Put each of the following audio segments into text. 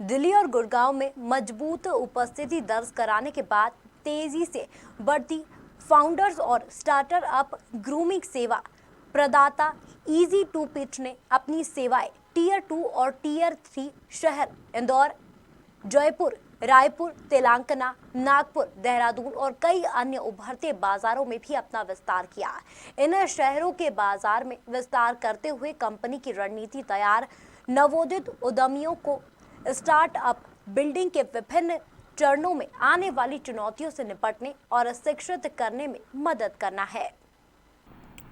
दिल्ली और गुड़गांव में मजबूत उपस्थिति दर्ज कराने के बाद तेजी से बढ़ती फाउंडर्स और स्टार्टअप ग्रूमिंग सेवा प्रदाता इजी टू पिच ने अपनी सेवाएं टीयर 2 और टीयर 3 शहर इंदौर, जयपुर, रायपुर, तेलंगाना, नागपुर, देहरादून और कई अन्य उभरते बाजारों में भी अपना विस्तार किया। इन शहरों के बाजार में विस्तार करते हुए कंपनी की रणनीति तैयार नवोदित उद्यमियों को स्टार्टअप बिल्डिंग के विभिन्न चरणों में आने वाली चुनौतियों से निपटने और शिक्षित करने में मदद करना है।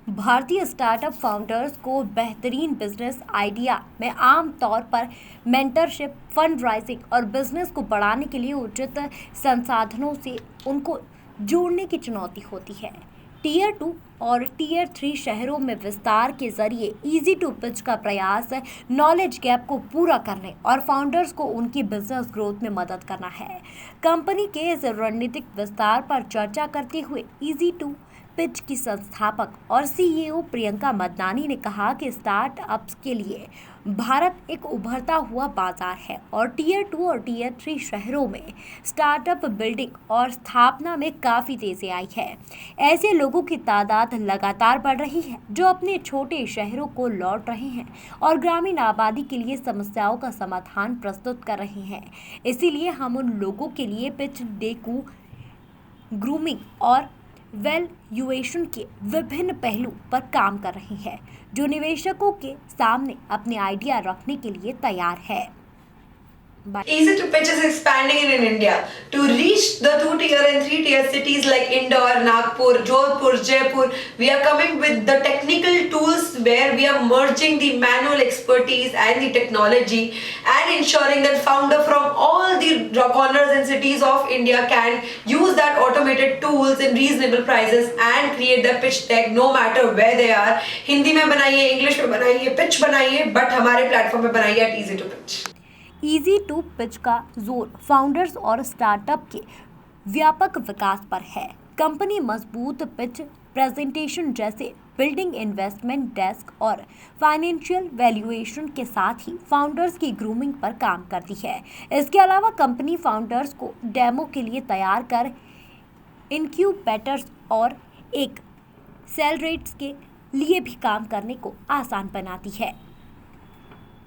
भारतीय स्टार्टअप फाउंडर्स को बेहतरीन बिजनेस आइडिया में आमतौर पर मेंटरशिप, फंड राइजिंग और बिजनेस को बढ़ाने के लिए उचित संसाधनों से उनको जोड़ने की चुनौती होती है। टीयर 2 और टीयर 3 शहरों में विस्तार के जरिए इजी टू पिच का प्रयास नॉलेज गैप को पूरा करने और फाउंडर्स को उनकी बिजनेस ग्रोथ में मदद करना है। कंपनी के इस रणनीतिक विस्तार पर चर्चा करते हुए इजी टू पिच की संस्थापक और सीईओ प्रियंका मदनानी ने कहा कि स्टार्टअप्स के लिए भारत एक उभरता हुआ बाजार है और टीयर 2 और टीयर 3 शहरों में स्टार्टअप बिल्डिंग और स्थापना में काफ़ी तेजी आई है। ऐसे लोगों की तादाद लगातार बढ़ रही है जो अपने छोटे शहरों को लौट रहे हैं और ग्रामीण आबादी के लिए समस्याओं का समाधान प्रस्तुत कर रहे हैं। इसीलिए हम उन लोगों के लिए पिच डेकू, ग्रूमिंग और वैल्यूएशन के विभिन्न पहलू पर काम कर रही है जो निवेशकों के सामने अपने आइडिया रखने के लिए तैयार है। Easy to pitch is expanding in India to reach the 2-tier and 3-tier cities like Indore, Nagpur, Jodhpur, Jaipur. We are coming with the technical tools where we are merging the manual expertise and the technology and ensuring that founder from all the corners and cities of India can use that automated tools in reasonable prices and create the pitch deck no matter where they are. Hindi में बनाइए, English में बनाइए, pitch बनाइए, but हमारे platform पे बनाइए at Easy to Pitch. Easy to Pitch का जोर फाउंडर्स और स्टार्टअप के व्यापक विकास पर है। कंपनी मजबूत पिच प्रेजेंटेशन जैसे बिल्डिंग इन्वेस्टमेंट डेस्क और फाइनेंशियल वैल्यूएशन के साथ ही फाउंडर्स की ग्रूमिंग पर काम करती है। इसके अलावा कंपनी फाउंडर्स को डेमो के लिए तैयार कर इनक्यूबेटर्स और एक सेल रेट्स के लिए भी काम करने को आसान बनाती है।